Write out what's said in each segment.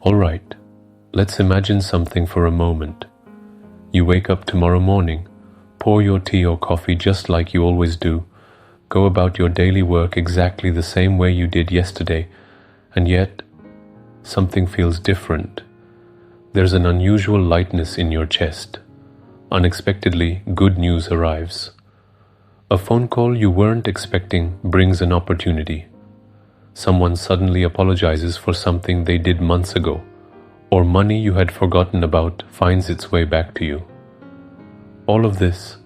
Alright, let's imagine something for a moment. You wake up tomorrow morning, pour your tea or coffee just like you always do, go about your daily work exactly the same way you did yesterday, and yet something feels different. There's an unusual lightness in your chest. Unexpectedly, good news arrives. A phone call you weren't expecting brings an opportunity. Someone suddenly apologizes for something they did months ago, or money you had forgotten about finds its way back to you. All of this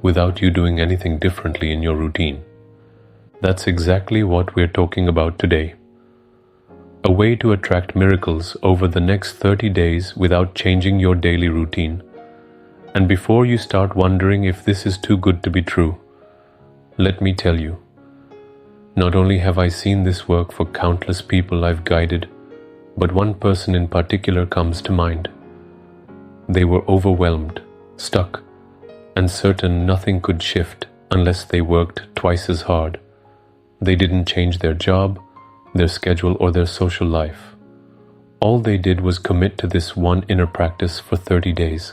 without you doing anything differently in your routine. That's exactly what we're talking about today. A way to attract miracles over the next 30 days without changing your daily routine. And before you start wondering if this is too good to be true, let me tell you, not only have I seen this work for countless people I've guided, but one person in particular comes to mind. They were overwhelmed, stuck, and certain nothing could shift unless they worked twice as hard. They didn't change their job, their schedule, or their social life. All they did was commit to this one inner practice for 30 days.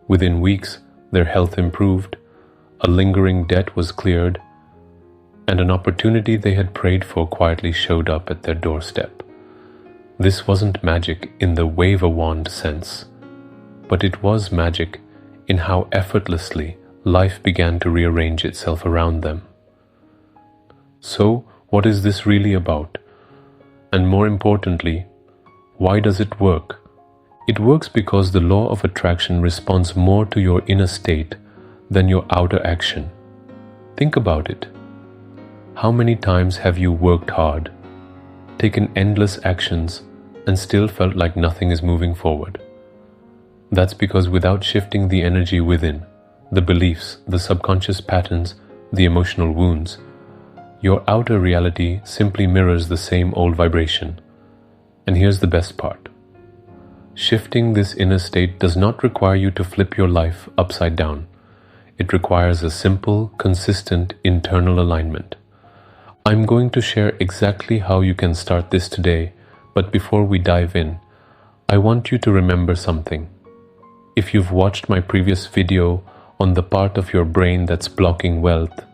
Within weeks, their health improved, a lingering debt was cleared, and an opportunity they had prayed for quietly showed up at their doorstep. This wasn't magic in the wave a wand sense, but it was magic in how effortlessly life began to rearrange itself around them. So, what is this really about? And more importantly, why does it work? It works because the law of attraction responds more to your inner state than your outer action. Think about it. How many times have you worked hard, taken endless actions, and still felt like nothing is moving forward? That's because without shifting the energy within, the beliefs, the subconscious patterns, the emotional wounds, your outer reality simply mirrors the same old vibration. And here's the best part. Shifting this inner state does not require you to flip your life upside down. It requires a simple, consistent internal alignment. I'm going to share exactly how you can start this today, but before we dive in, I want you to remember something. If you've watched my previous video on the part of your brain that's blocking wealth,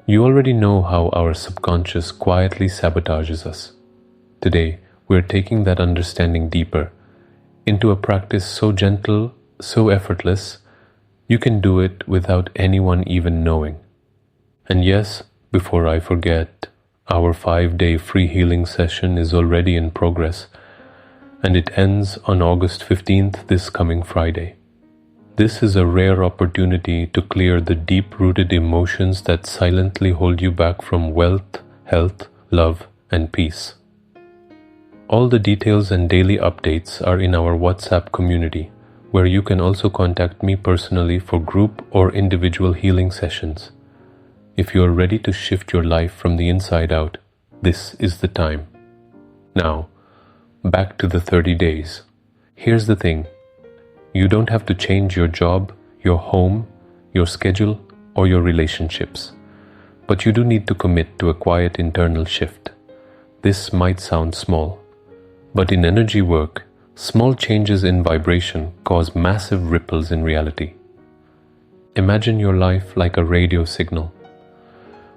you already know how our subconscious quietly sabotages us. Today, we're taking that understanding deeper into a practice so gentle, so effortless, you can do it without anyone even knowing. And yes, before I forget, our 5-day free healing session is already in progress, and it ends on August 15th, this coming Friday. This is a rare opportunity to clear the deep-rooted emotions that silently hold you back from wealth, health, love, and peace. All the details and daily updates are in our WhatsApp community, where you can also contact me personally for group or individual healing sessions. If you are ready to shift your life from the inside out, this is the time. Now, back to the 30 days. Here's the thing. You don't have to change your job, your home, your schedule, or your relationships. But you do need to commit to a quiet internal shift. This might sound small, but in energy work, small changes in vibration cause massive ripples in reality. Imagine your life like a radio signal.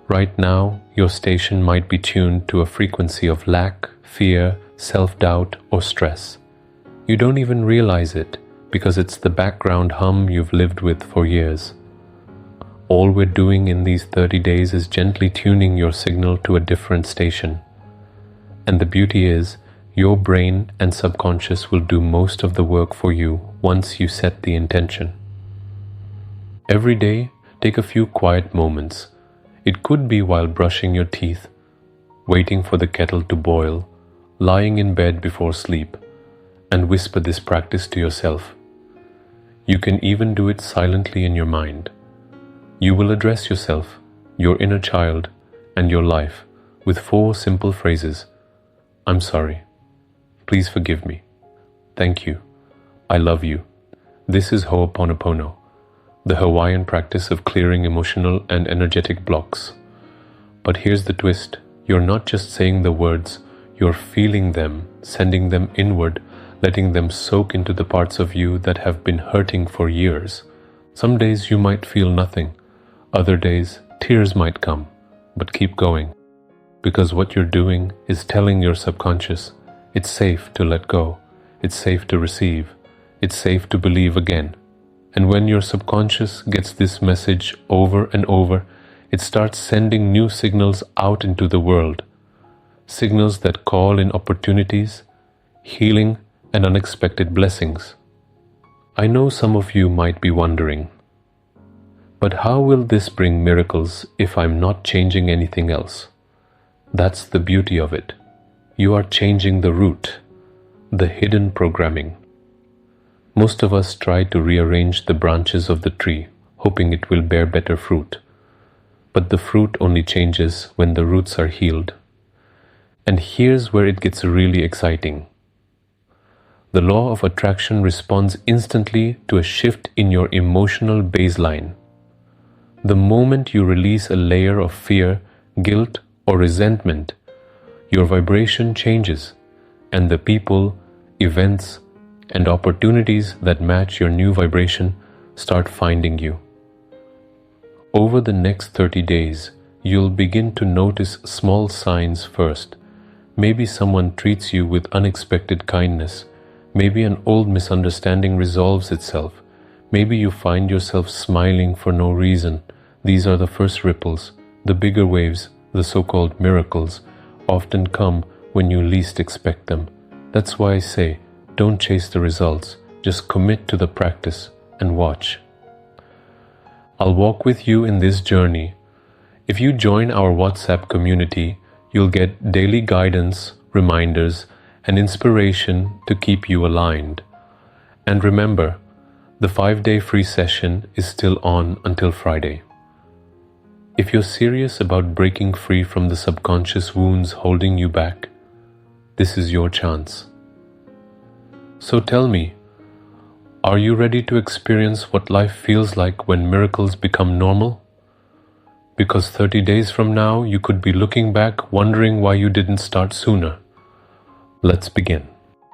Right now, your station might be tuned to a frequency of lack, fear, self-doubt, or stress. You don't even realize it because it's the background hum you've lived with for years. All we're doing in these 30 days is gently tuning your signal to a different station. And the beauty is, your brain and subconscious will do most of the work for you once you set the intention. Every day, take a few quiet moments. It could be while brushing your teeth, waiting for the kettle to boil, lying in bed before sleep, and whisper this practice to yourself. You can even do it silently in your mind. You will address yourself, your inner child, and your life with 4 simple phrases. I'm sorry. Please forgive me. Thank you. I love you. This is Ho'oponopono, the Hawaiian practice of clearing emotional and energetic blocks. But here's the twist. You're not just saying the words, You're feeling them, sending them inward, letting them soak into the parts of you that have been hurting for years. Some days you might feel nothing. Other days, tears might come. But keep going. Because what you're doing is telling your subconscious, it's safe to let go. It's safe to receive. It's safe to believe again. And when your subconscious gets this message over and over, it starts sending new signals out into the world. Signals that call in opportunities, healing, and unexpected blessings. I know some of you might be wondering, but how will this bring miracles if I'm not changing anything else? That's the beauty of it. You are changing the root, the hidden programming. Most of us try to rearrange the branches of the tree, hoping it will bear better fruit. But the fruit only changes when the roots are healed. And here's where it gets really exciting. The law of attraction responds instantly to a shift in your emotional baseline. The moment you release a layer of fear, guilt, or resentment, your vibration changes, and the people, events, and opportunities that match your new vibration start finding you. Over the next 30 days, you'll begin to notice small signs first. Maybe someone treats you with unexpected kindness. Maybe an old misunderstanding resolves itself. Maybe you find yourself smiling for no reason. These are the first ripples. The bigger waves, the so-called miracles, often come when you least expect them. That's why I say, don't chase the results. Just commit to the practice and watch. I'll walk with you in this journey. If you join our WhatsApp community, you'll get daily guidance, reminders, and inspiration to keep you aligned. And remember, the 5-day free session is still on until Friday. If you're serious about breaking free from the subconscious wounds holding you back, this is your chance. So tell me, are you ready to experience what life feels like when miracles become normal? Because 30 days from now, you could be looking back wondering why you didn't start sooner. Let's begin.